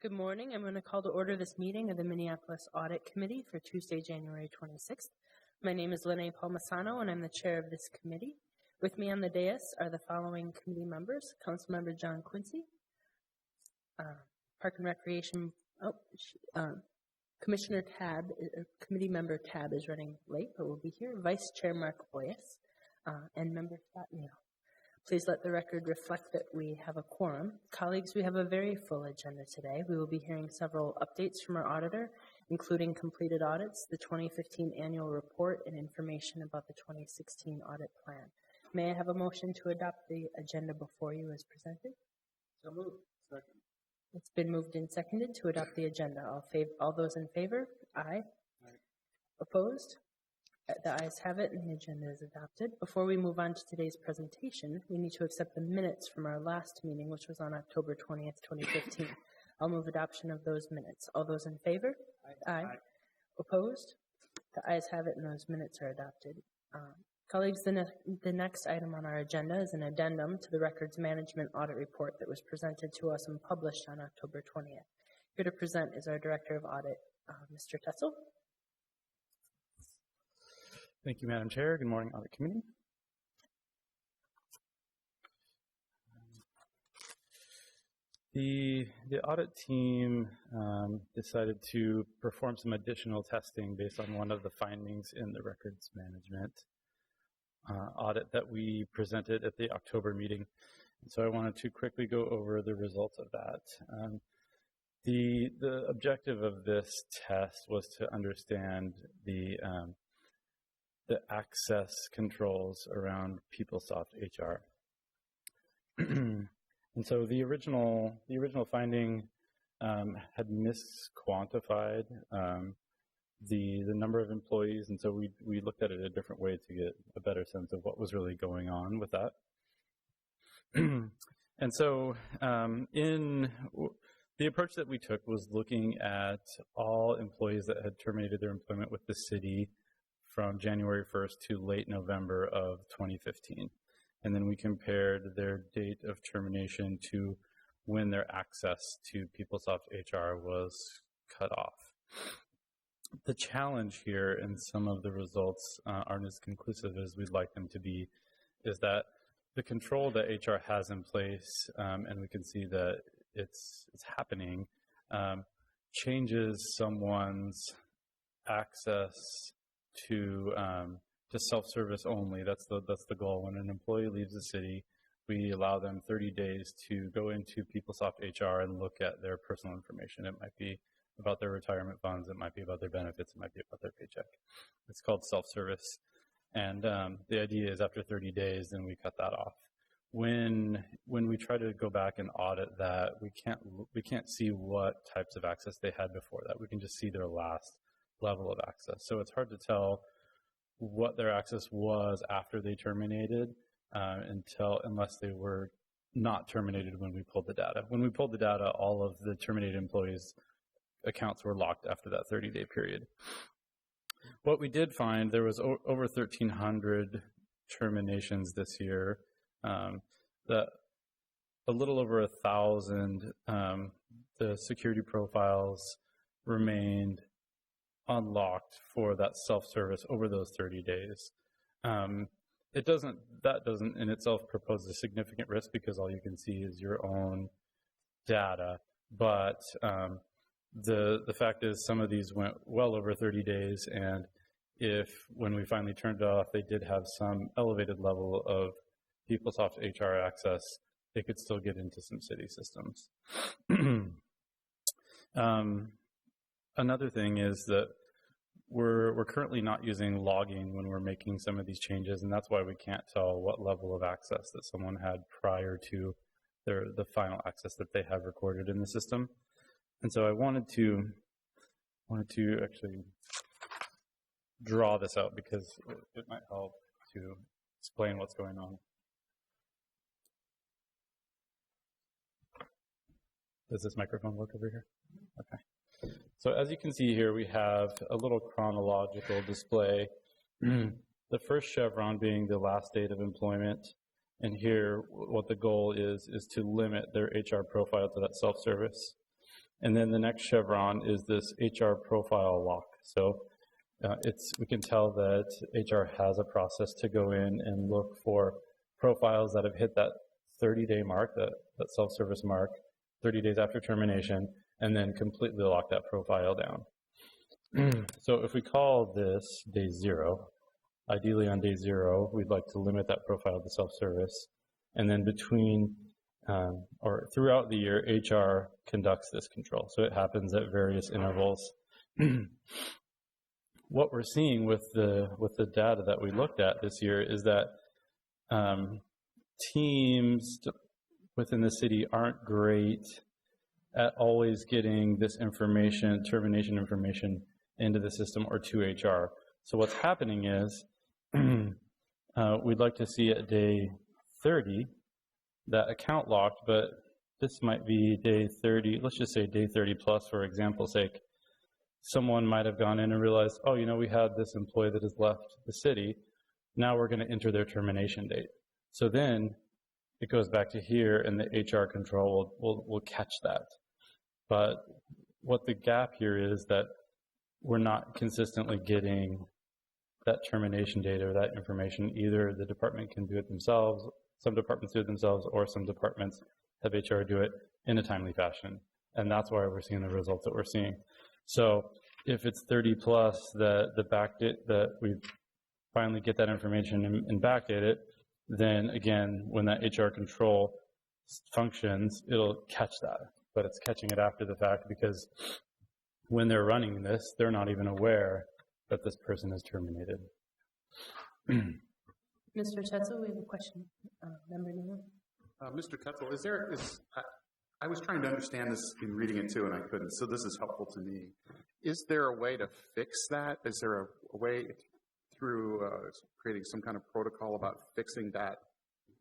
Good morning. I'm going to call to order this meeting of the Minneapolis Audit Committee for Tuesday, January 26th. My name is Lene Palmisano, and I'm the chair of this committee. With me on the dais are the following committee members: Councilmember John Quincy, Park and Recreation, Commissioner Tab, Committee Member Tab is running late, but will be here, Vice Chair Mark Boyes, and Member Scott Neal. Please let the record reflect that we have a quorum. Colleagues, we have a very full agenda today. We will be hearing several updates from our auditor, including completed audits, the 2015 annual report, and information about the 2016 audit plan. May I have a motion to adopt the agenda before you as presented? So moved. Second. It's been moved and seconded to adopt the agenda. All those in favor? Aye. Aye. Opposed? The ayes have it, and the agenda is adopted. Before we move on to today's presentation, we need to accept the minutes from our last meeting, which was on October 20th, 2015. I'll move adoption of those minutes. All those in favor? Aye. Aye. Opposed? The ayes have it, and those minutes are adopted. Colleagues, the next item on our agenda is an addendum to the Records Management Audit Report that was presented to us and published on October 20th. Here to present is our Director of Audit, Mr. Tessel. Thank you, Madam Chair. Good morning, Audit Committee. The audit team decided to perform some additional testing based on one of the findings in the records management audit that we presented at the October meeting. And so I wanted to quickly go over the results of that. The objective of this test was to understand the access controls around PeopleSoft HR. And so the original finding had misquantified the number of employees, and so we looked at it a different way to get a better sense of what was really going on with that. And so the approach that we took was looking at all employees that had terminated their employment with the city from January 1st to late November of 2015. And then we compared their date of termination to when their access to PeopleSoft HR was cut off. The challenge here, and some of the results aren't as conclusive as we'd like them to be, is that the control that HR has in place, and we can see that it's happening, changes someone's access to self-service only. That's the goal. When an employee leaves the city, we allow them 30 days to go into PeopleSoft HR and look at their personal information. It might be about their retirement funds. It might be about their benefits. It might be about their paycheck. It's called self-service. And the idea is after 30 days, then we cut that off. When we try to go back and audit that, we can't see what types of access they had before that. We can just see their last level of access. So it's hard to tell what their access was after they terminated unless they were not terminated when we pulled the data. When we pulled the data, all of the terminated employees' accounts were locked after that 30-day period. What we did find, there was over 1,300 terminations this year. That a little over 1,000, the security profiles remained unlocked for that self-service over those 30 days. That doesn't in itself propose a significant risk because all you can see is your own data. But the fact is some of these went well over 30 days, and when we finally turned it off, they did have some elevated level of PeopleSoft HR access, they could still get into some city systems. Another thing is that we're currently not using logging when we're making some of these changes, and that's why we can't tell what level of access that someone had prior to the final access that they have recorded in the system. And so I wanted to actually draw this out because it might help to explain what's going on. Does this microphone work over here? Okay. So as you can see here, we have a little chronological display. The first chevron being the last date of employment. And here, what the goal is to limit their HR profile to that self-service. And then the next chevron is this HR profile lock. So we can tell that HR has a process to go in and look for profiles that have hit that 30-day mark, that self-service mark, 30 days after termination, and then completely lock that profile down. So if we call this day 0, ideally on day 0, we'd like to limit that profile to self-service. And then between or throughout the year, HR conducts this control. So it happens at various intervals. What we're seeing with the data that we looked at this year is that teams within the city aren't great at always getting this information, termination information, into the system or to HR. So what's happening is we'd like to see at day 30 that account locked, but this might be day 30, let's just say day 30 plus for example's sake. Someone might have gone in and realized, oh, you know, we had this employee that has left the city. Now we're going to enter their termination date. So then it goes back to here, and the HR control will catch that. But what the gap here is that we're not consistently getting that termination data or that information. Either the department can do it themselves, some departments do it themselves, or some departments have HR do it in a timely fashion. And that's why we're seeing the results that we're seeing. So if it's 30 plus that we finally get that information and backdate it, then again, when that HR control functions, it'll catch that. But it's catching it after the fact, because when they're running this, they're not even aware that this person is terminated. Mr. Tetzel, we have a question. Member Newman. Mr. Tetzel, I was trying to understand this in reading it too, and I couldn't, so this is helpful to me. Is there a way to fix that? Is there a way through creating some kind of protocol about fixing that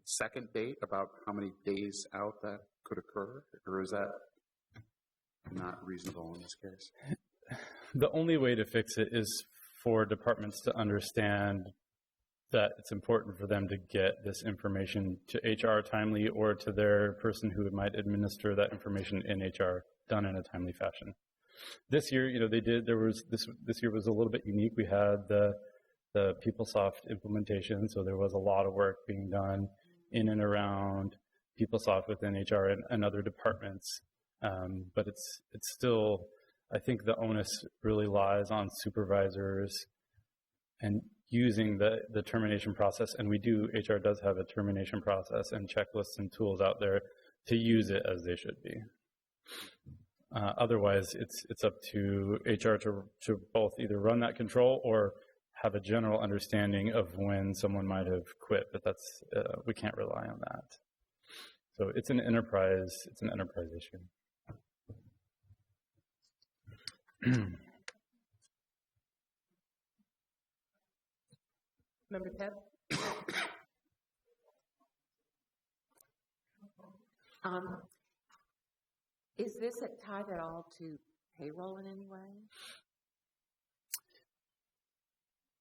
second date, about how many days out that could occur, or is that not reasonable in this case? The only way to fix it is for departments to understand that it's important for them to get this information to HR timely, or to their person who might administer that information in HR done in a timely fashion. This year, you know, this year was a little bit unique. We had the PeopleSoft implementation, so there was a lot of work being done in and around PeopleSoft within HR and other departments. But it's still, I think the onus really lies on supervisors and using the termination process. And HR does have a termination process and checklists and tools out there to use it as they should be. Otherwise, it's up to HR to both either run that control or have a general understanding of when someone might have quit, but we can't rely on that. So it's an enterprise issue. Member Tab. Is this tied at all to payroll in any way?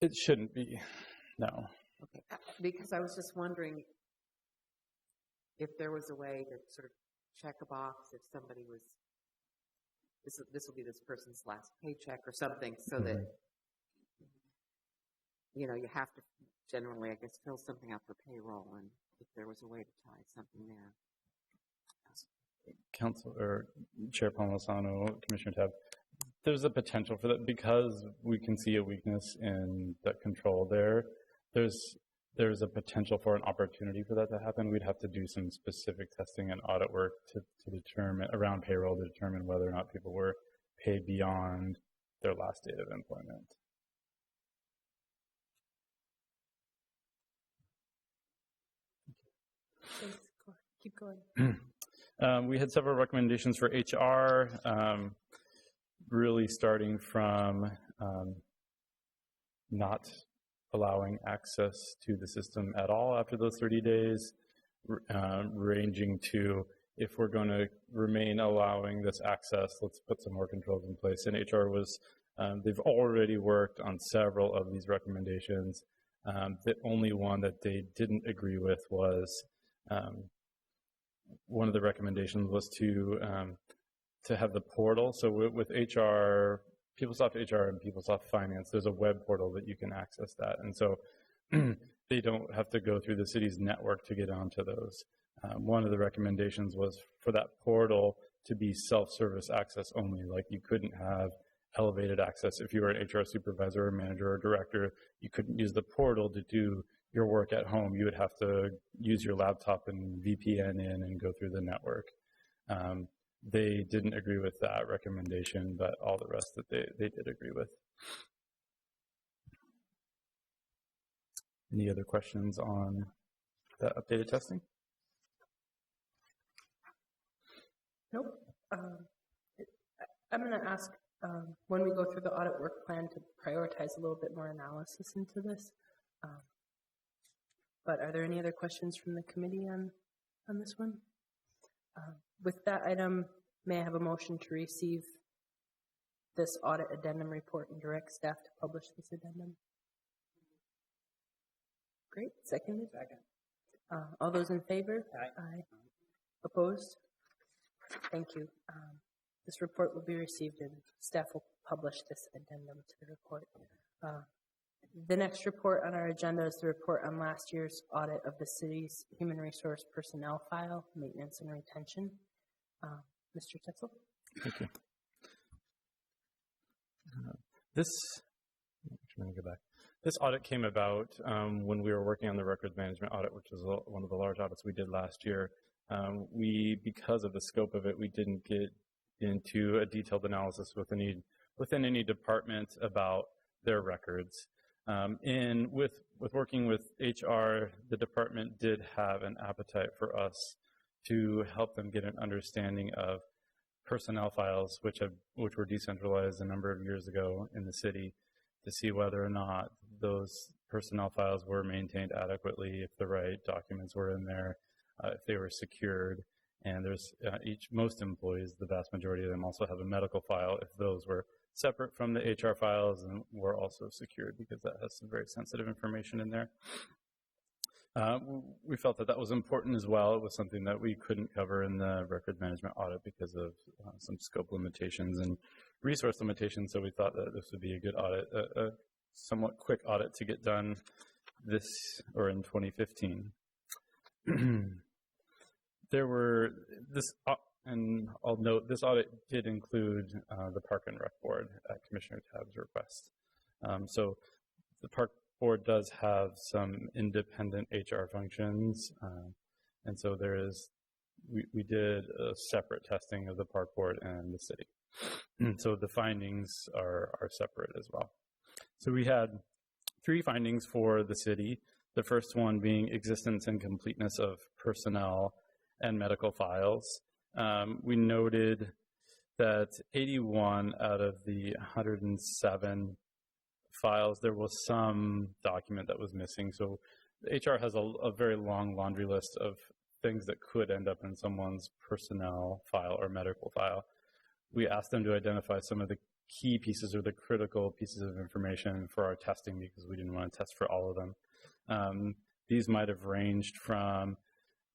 It shouldn't be, no. Okay, because I was just wondering if there was a way to sort of check a box if somebody was, this will be this person's last paycheck or something, so that, you know, you have to generally, I guess, fill something out for payroll, and if there was a way to tie something there. Council or Chair Palmisano, Commissioner Tab, there's a potential for that because we can see a weakness in that control there. There's a potential for an opportunity for that to happen. We'd have to do some specific testing and audit work to determine around payroll to determine whether or not people were paid beyond their last date of employment. Keep going. We had several recommendations for HR, really starting from not allowing access to the system at all after those 30 days, ranging to, if we're going to remain allowing this access, let's put some more controls in place. And HR they've already worked on several of these recommendations. The only one that they didn't agree with was, one of the recommendations was to to have the portal. So with HR, PeopleSoft HR and PeopleSoft Finance, there's a web portal that you can access that. And so they don't have to go through the city's network to get onto those. One of the recommendations was for that portal to be self-service access only, like you couldn't have elevated access. If you were an HR supervisor or manager or director, you couldn't use the portal to do your work at home. You would have to use your laptop and VPN in and go through the network. They didn't agree with that recommendation, but all the rest that they did agree with. Any other questions on the updated testing? Nope. I'm going to ask when we go through the audit work plan to prioritize a little bit more analysis into this. But are there any other questions from the committee on this one? With that item, may I have a motion to receive this audit addendum report and direct staff to publish this addendum? Great. Seconded? Second. All those in favor? Aye. Opposed? Thank you. This report will be received and staff will publish this addendum to the report. The next report on our agenda is the report on last year's audit of the city's human resource personnel file, maintenance and retention. Mr. Tetzel? Thank you. This audit came about when we were working on the records management audit, which was one of the large audits we did last year. Because of the scope of it, we didn't get into a detailed analysis within any department about their records. With working with HR, the department did have an appetite for us to help them get an understanding of personnel files, which were decentralized a number of years ago in the city, to see whether or not those personnel files were maintained adequately, if the right documents were in there, if they were secured. And there's most employees, the vast majority of them also have a medical file if those were separate from the HR files and were also secured, because that has some very sensitive information in there. We felt that was important as well. It was something that we couldn't cover in the record management audit because of some scope limitations and resource limitations, so we thought that this would be a good audit, a somewhat quick audit to get done in 2015. And I'll note, this audit did include the Park and Rec Board at Commissioner Tabb's request. So the Park Board does have some independent HR functions, and so we did a separate testing of the Park Board and the city. So the findings are separate as well. So we had 3 findings for the city. The first one being existence and completeness of personnel and medical files. We noted that 81 out of the 107 files, there was some document that was missing. So HR has a very long laundry list of things that could end up in someone's personnel file or medical file. We asked them to identify some of the key pieces or the critical pieces of information for our testing, because we didn't want to test for all of them. These might have ranged from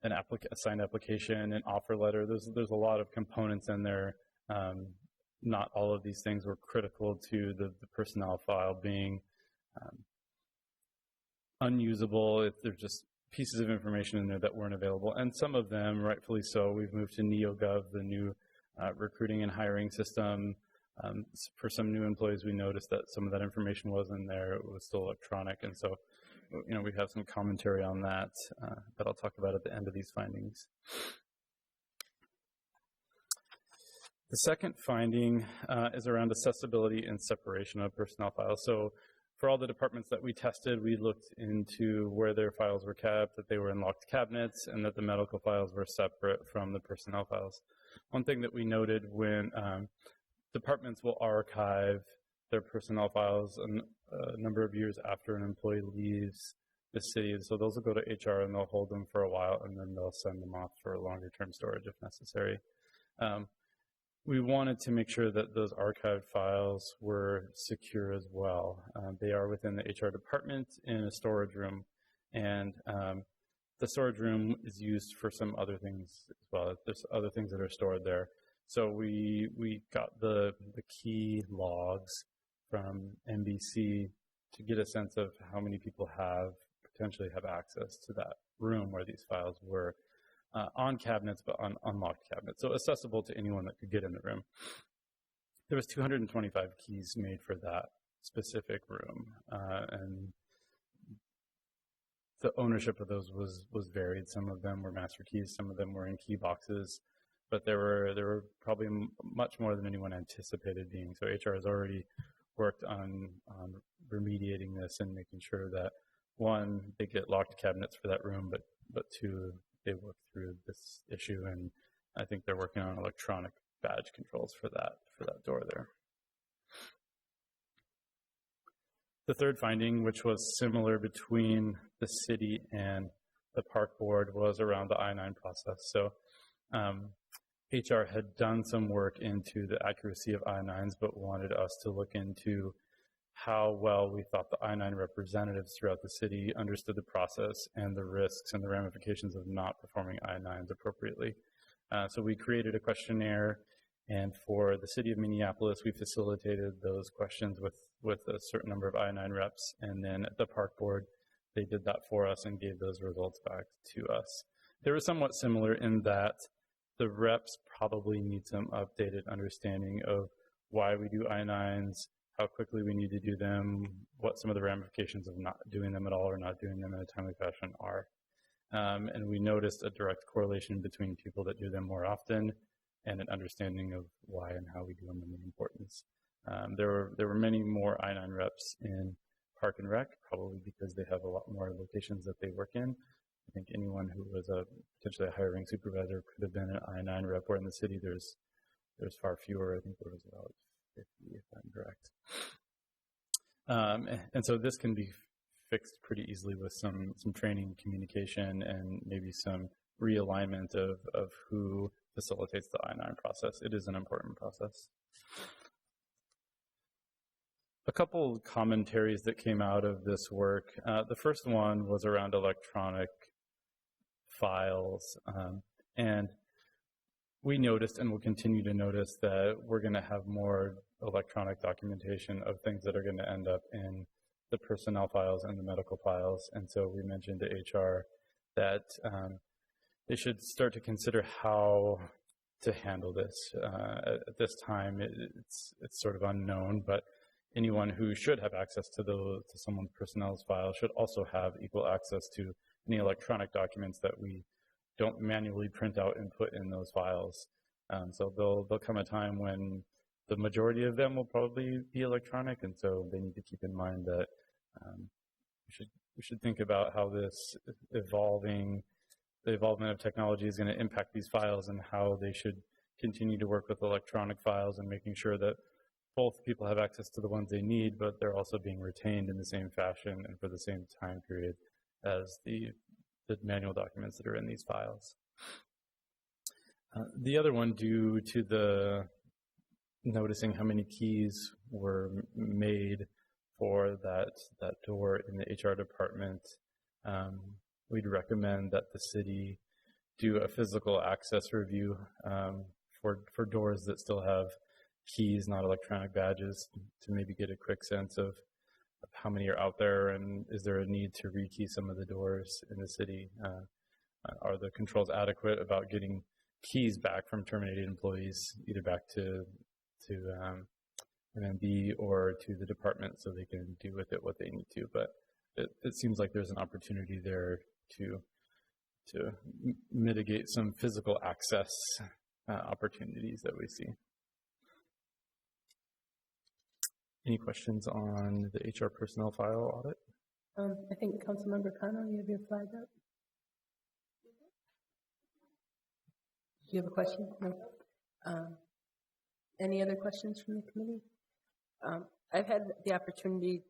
a signed application, an offer letter. There's a lot of components in there. Not all of these things were critical to the personnel file being unusable. If there's just pieces of information in there that weren't available, and some of them, rightfully so. We've moved to NeoGov, the new recruiting and hiring system. For some new employees, we noticed that some of that information wasn't there. It was still electronic, and so we have some commentary on that that I'll talk about at the end of these findings. The second finding is around accessibility and separation of personnel files. So for all the departments that we tested, we looked into where their files were kept, that they were in locked cabinets, and that the medical files were separate from the personnel files. One thing that we noted, when departments will archive their personnel files a number of years after an employee leaves the city. So those will go to HR and they'll hold them for a while, and then they'll send them off for longer term storage if necessary. We wanted to make sure that those archived files were secure as well. They are within the HR department in a storage room, and the storage room is used for some other things as well. There's other things that are stored there. So we got the key logs from NBC to get a sense of how many people potentially have access to that room where these files were on cabinets, but on unlocked cabinets, so accessible to anyone that could get in the room. There was 225 keys made for that specific room, and the ownership of those was varied. Some of them were master keys, some of them were in key boxes, but there were probably much more than anyone anticipated being. So HR has already worked on remediating this and making sure that, one, they get locked cabinets for that room, but two, they work through this issue, and I think they're working on electronic badge controls for that door there. The third finding, which was similar between the city and the park board, was around the I-9 process. So HR had done some work into the accuracy of I-9s, but wanted us to look into how well we thought the I-9 representatives throughout the city understood the process and the risks and the ramifications of not performing I-9s appropriately. So we created a questionnaire, and for the city of Minneapolis, we facilitated those questions with a certain number of I-9 reps, and then at the park board, they did that for us and gave those results back to us. They were somewhat similar in that the reps probably need some updated understanding of why we do I-9s, how quickly we need to do them, what some of the ramifications of not doing them at all or not doing them in a timely fashion are. And we noticed a direct correlation between people that do them more often and an understanding of why and how we do them and the importance. There were many more I-9 reps in Park and Rec, probably because they have a lot more locations that they work in. I think anyone who was potentially a hiring supervisor could have been an I-9 rep, where in the city there's far fewer. I think there was about 50, if I'm correct. And so this can be fixed pretty easily with some training, communication, and maybe some realignment of who facilitates the I-9 process. It is an important process. A couple commentaries that came out of this work. The first one was around electronic files. And we noticed and will continue to notice that we're going to have more electronic documentation of things that are going to end up in the personnel files and the medical files. And so we mentioned to HR that they should start to consider how to handle this. At this time, it's sort of unknown, but anyone who should have access to someone's personnel's file should also have equal access to any electronic documents that we don't manually print out and put in those files. So there'll come a time when the majority of them will probably be electronic, and so they need to keep in mind that we should think about how the evolvement of technology is going to impact these files and how they should continue to work with electronic files and making sure that both people have access to the ones they need, but they're also being retained in the same fashion and for the same time period as the manual documents that are in these files. The other one, due to the noticing how many keys were made for that door in the HR department, we'd recommend that the city do a physical access review for doors that still have keys, not electronic badges, to maybe get a quick sense of how many are out there, and is there a need to rekey some of the doors in the city? Are the controls adequate about getting keys back from terminated employees, either back to MMB or to the department, so they can do with it what they need to? But it seems like there's an opportunity there to mitigate some physical access opportunities that we see. Any questions on the HR personnel file audit? I think Councilmember Kano, you have your flag up. Do you have a question? No. Any other questions from the committee? I've had the opportunity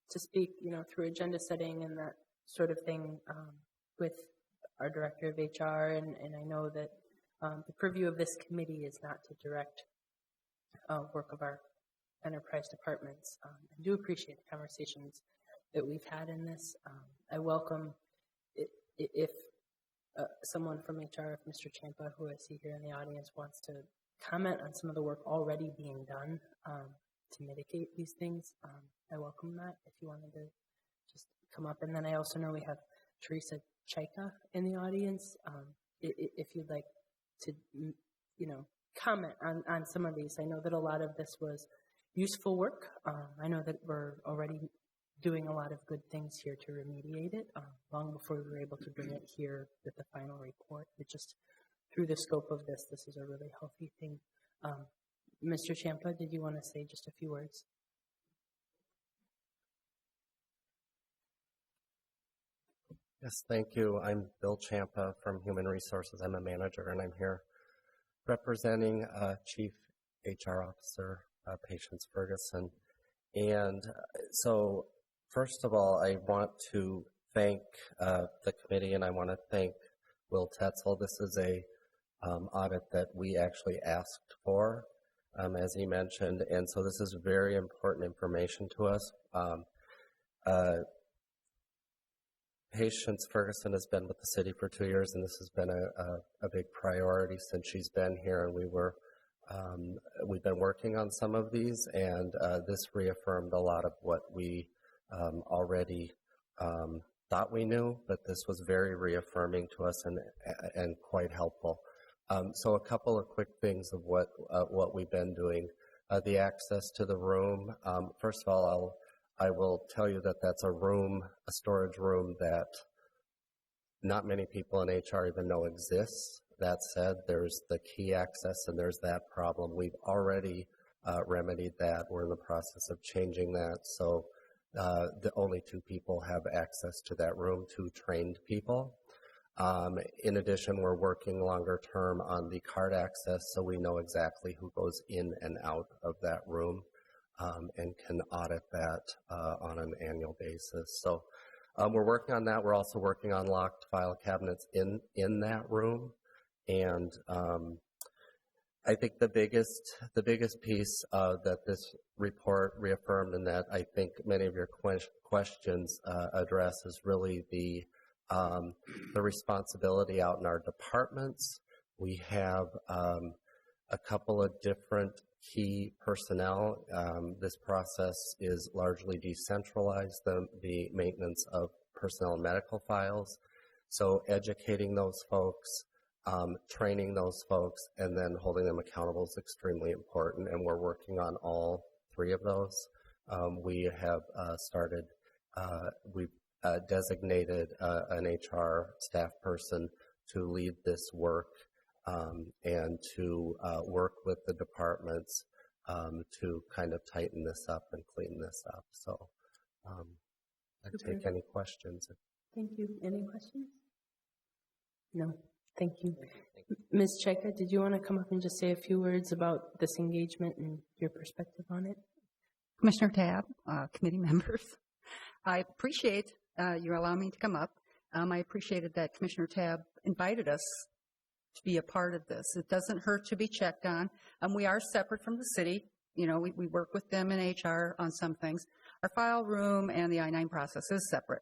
to speak, through agenda setting and that sort of thing with our director of HR, and I know that the purview of this committee is not to direct work of our enterprise departments. I do appreciate the conversations that we've had in this. I welcome if someone from HR, if Mr. Champa, who I see here in the audience, wants to comment on some of the work already being done to mitigate these things, I welcome that if you wanted to just come up. And then I also know we have Teresa Chaika in the audience. If you'd like to, comment on some of these. I know that a lot of this was useful work. I know that we're already doing a lot of good things here to remediate it long before we were able to bring it here with the final report. But just through the scope of this is a really healthy thing. Mr. Champa, did you want to say just a few words? Yes, thank you. I'm Bill Champa from Human Resources. I'm a manager, and I'm here representing Chief HR Officer Patience Ferguson. And so, first of all, I want to thank the committee, and I want to thank Will Tetzel. This is a audit that we actually asked for, as he mentioned, and so this is very important information to us. Patience Ferguson has been with the city for 2 years, and this has been a big priority since she's been here, and we've been working on some of these, and this reaffirmed a lot of what we already thought we knew, but this was very reaffirming to us and quite helpful. So a couple of quick things of what we've been doing. The access to the room. First of all, I will tell you that that's a storage room that not many people in HR even know exists. That said, there's the key access and there's that problem. We've already remedied that. We're in the process of changing that. So the only 2 people have access to that room, 2 trained people. In addition, we're working longer term on the card access so we know exactly who goes in and out of that room. And can audit that on an annual basis. So we're working on that. We're also working on locked file cabinets in that room. And I think the biggest piece that this report reaffirmed and that I think many of your questions address is really the responsibility out in our departments. We have a couple of different key personnel. This process is largely decentralized, the maintenance of personnel and medical files. So educating those folks, training those folks, and then holding them accountable is extremely important, and we're working on all 3 of those. We have we've designated an HR staff person to lead this work and to work with the departments to kind of tighten this up and clean this up. So I'd take any questions. Thank you. Any questions? No. Thank you. Ms. Chaika, did you want to come up and just say a few words about this engagement and your perspective on it? Commissioner Tabb, committee members, I appreciate you allowing me to come up. I appreciated that Commissioner Tabb invited us to be a part of this. It doesn't hurt to be checked on. We are separate from the city. You know, we work with them in HR on some things. Our file room and the I-9 process is separate.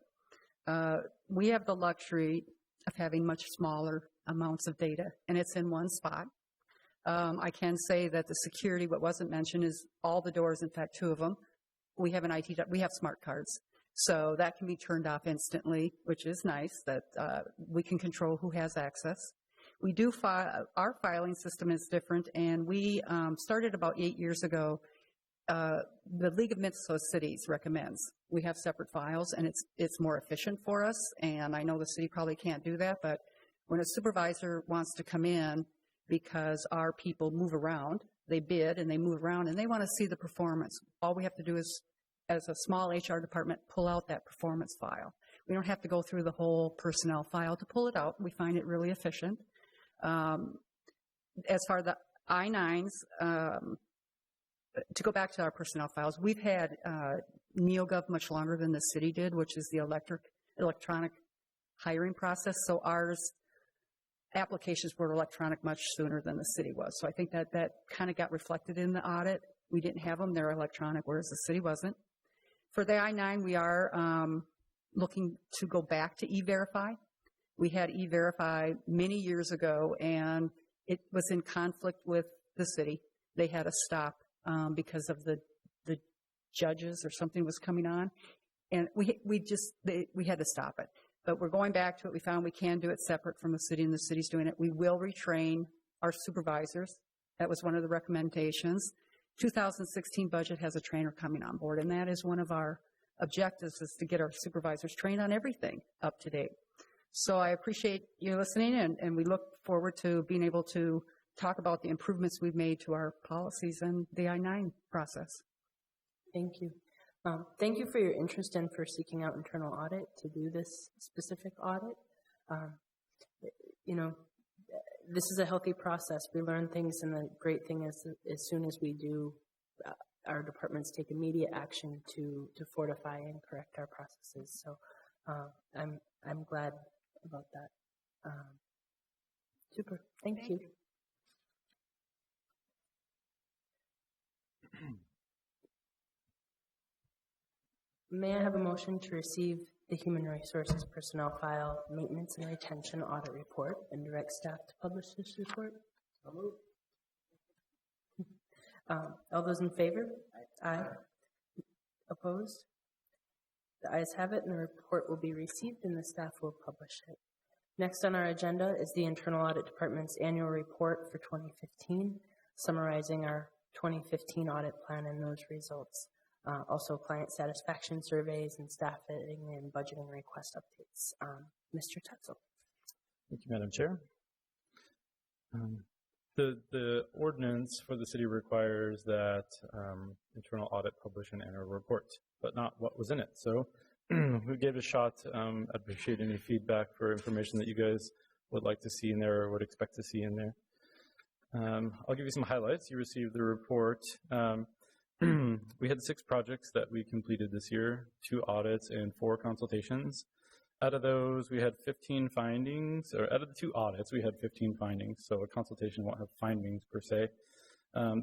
We have the luxury of having much smaller amounts of data, and it's in one spot. I can say that the security, what wasn't mentioned, is all the doors, in fact, 2 of them. We have we have smart cards. So that can be turned off instantly, which is nice that we can control who has access. We do our filing system is different, and we started about 8 years ago. The League of Minnesota Cities recommends we have separate files, and it's more efficient for us. And I know the city probably can't do that, but when a supervisor wants to come in because our people move around, they bid and they move around, and they want to see the performance. All we have to do is, as a small HR department, pull out that performance file. We don't have to go through the whole personnel file to pull it out. We find it really efficient. As far as the I-9s, to go back to our personnel files, we've had NeoGov much longer than the city did, which is the electronic hiring process. So ours applications were electronic much sooner than the city was. So I think that kind of got reflected in the audit. We didn't have them. They're electronic, whereas the city wasn't. For the I-9, we are looking to go back to E-Verify. We had E-Verify many years ago, and it was in conflict with the city. They had to stop because of the judges or something was coming on. And we had to stop it. But we're going back to it. We found we can do it separate from the city, and the city's doing it. We will retrain our supervisors. That was one of the recommendations. 2016 budget has a trainer coming on board, and that is one of our objectives, is to get our supervisors trained on everything up to date. So I appreciate you listening, and we look forward to being able to talk about the improvements we've made to our policies and the I-9 process. Thank you. Thank you for your interest and for seeking out internal audit to do this specific audit. This is a healthy process. We learn things, and the great thing is that as soon as we do, our departments take immediate action to fortify and correct our processes. So I'm glad about that. Super. Thank you. May I have a motion to receive the Human Resources Personnel File Maintenance and Retention Audit Report and direct staff to publish this report? All those in favor? Aye. Opposed? The ayes have it, and the report will be received, and the staff will publish it. Next on our agenda is the Internal Audit Department's annual report for 2015, summarizing our 2015 audit plan and those results. Also client satisfaction surveys and staffing and budgeting request updates. Mr. Tetzel. Thank you, Madam Chair. The ordinance for the city requires that internal audit publish an annual report, but not what was in it. So we gave it a shot. I'd appreciate any feedback for information that you guys would like to see in there or would expect to see in there. I'll give you some highlights. You received the report. We had 6 projects that we completed this year, 2 audits and 4 consultations. Out of those, we had 15 findings, or out of the 2 audits, we had 15 findings, so a consultation won't have findings per se.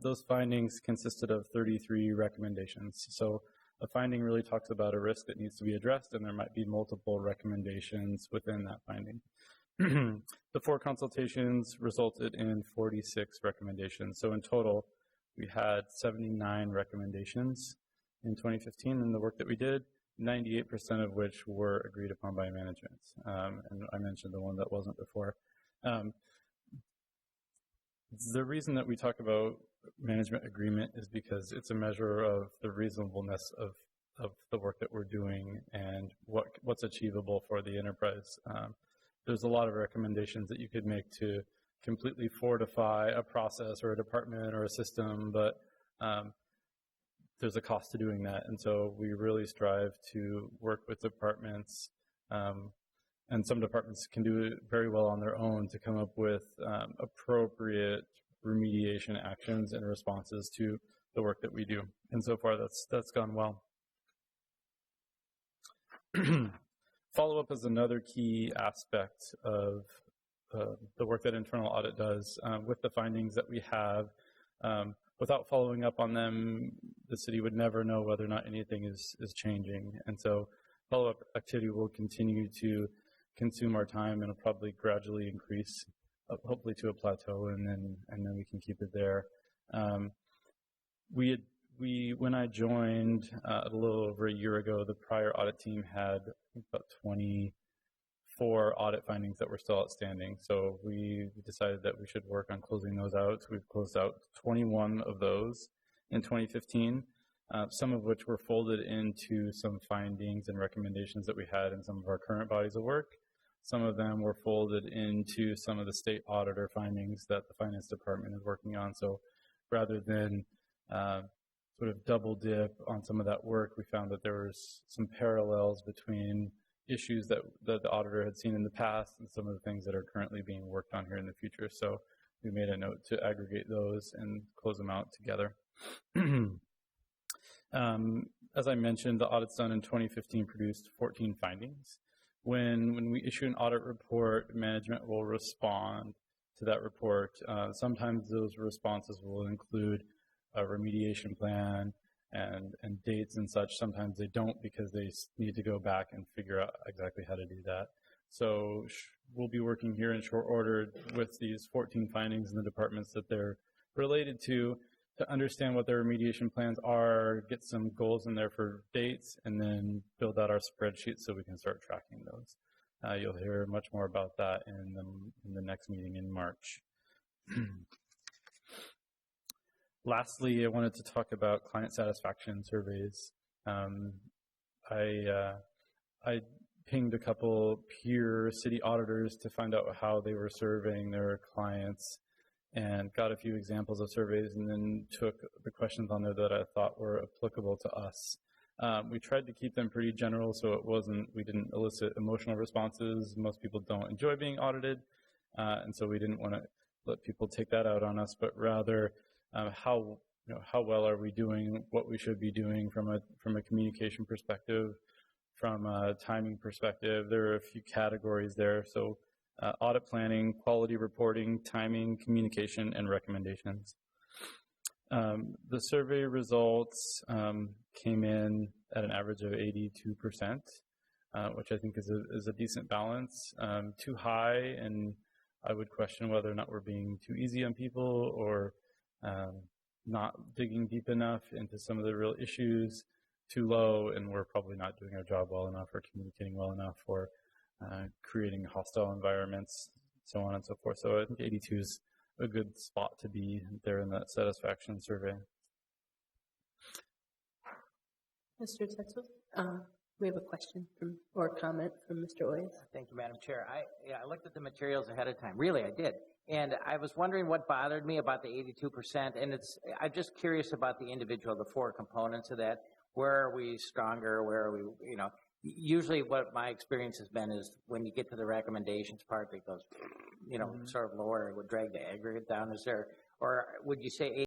Those findings consisted of 33 recommendations. So a finding really talks about a risk that needs to be addressed, and there might be multiple recommendations within that finding. The 4 consultations resulted in 46 recommendations. So in total, we had 79 recommendations in 2015 in the work that we did, 98% of which were agreed upon by management. And I mentioned the one that wasn't before. The reason that we talk about management agreement is because it's a measure of the reasonableness of the work that we're doing and what's achievable for the enterprise. There's a lot of recommendations that you could make to completely fortify a process or a department or a system, but there's a cost to doing that. And so we really strive to work with departments, and some departments can do it very well on their own, to come up with appropriate remediation actions and responses to the work that we do. And so far, that's gone well. Follow-up is another key aspect of the work that internal audit does. With the findings that we have, without following up on them, the city would never know whether or not anything is changing. And so follow-up activity will continue to consume our time, and it'll probably gradually increase, hopefully to a plateau, and then we can keep it there. When I joined a little over a year ago, the prior audit team had about 24 audit findings that were still outstanding. So we decided that we should work on closing those out. We've closed out 21 of those in 2015, some of which were folded into some findings and recommendations that we had in some of our current bodies of work. Some of them were folded into some of the state auditor findings that the finance department is working on. So rather than sort of double dip on some of that work, we found that there was some parallels between issues that the auditor had seen in the past and some of the things that are currently being worked on here in the future. So we made a note to aggregate those and close them out together. As I mentioned, the audits done in 2015 produced 14 findings. When we issue an audit report, management will respond to that report. Sometimes those responses will include a remediation plan and dates and such. Sometimes they don't, because they need to go back and figure out exactly how to do that. So we'll be working here in short order with these 14 findings in the departments that they're related to understand what their remediation plans are, get some goals in there for dates, and then build out our spreadsheet so we can start tracking those. You'll hear much more about that in the next meeting in March. Lastly, I wanted to talk about client satisfaction surveys. I pinged a couple peer city auditors to find out how they were surveying their clients and got a few examples of surveys, and then took the questions on there that I thought were applicable to us. We tried to keep them pretty general, so we didn't elicit emotional responses. Most people don't enjoy being audited, and so we didn't want to let people take that out on us, but rather how well are we doing what we should be doing from a communication perspective, from a timing perspective. There are a few categories there. So audit planning, quality reporting, timing, communication, and recommendations. The survey results came in at an average of 82%, which I think is a decent balance. Too high, and I would question whether or not we're being too easy on people or not digging deep enough into some of the real issues. Too low, and we're probably not doing our job well enough or communicating well enough or creating hostile environments, so on and so forth. So I think 82 is a good spot to be there in that satisfaction survey. Mr. Tetzel, we have a question or comment from Mr. Oyes. Thank you, Madam Chair. I looked at the materials ahead of time. Really, I did. And I was wondering what bothered me about the 82%. And I'm just curious about the individual, the four components of that. Where are we stronger? Where are we, usually what my experience has been is when you get to the recommendations part, it goes, sort of lower, it would drag the aggregate down. Or would you say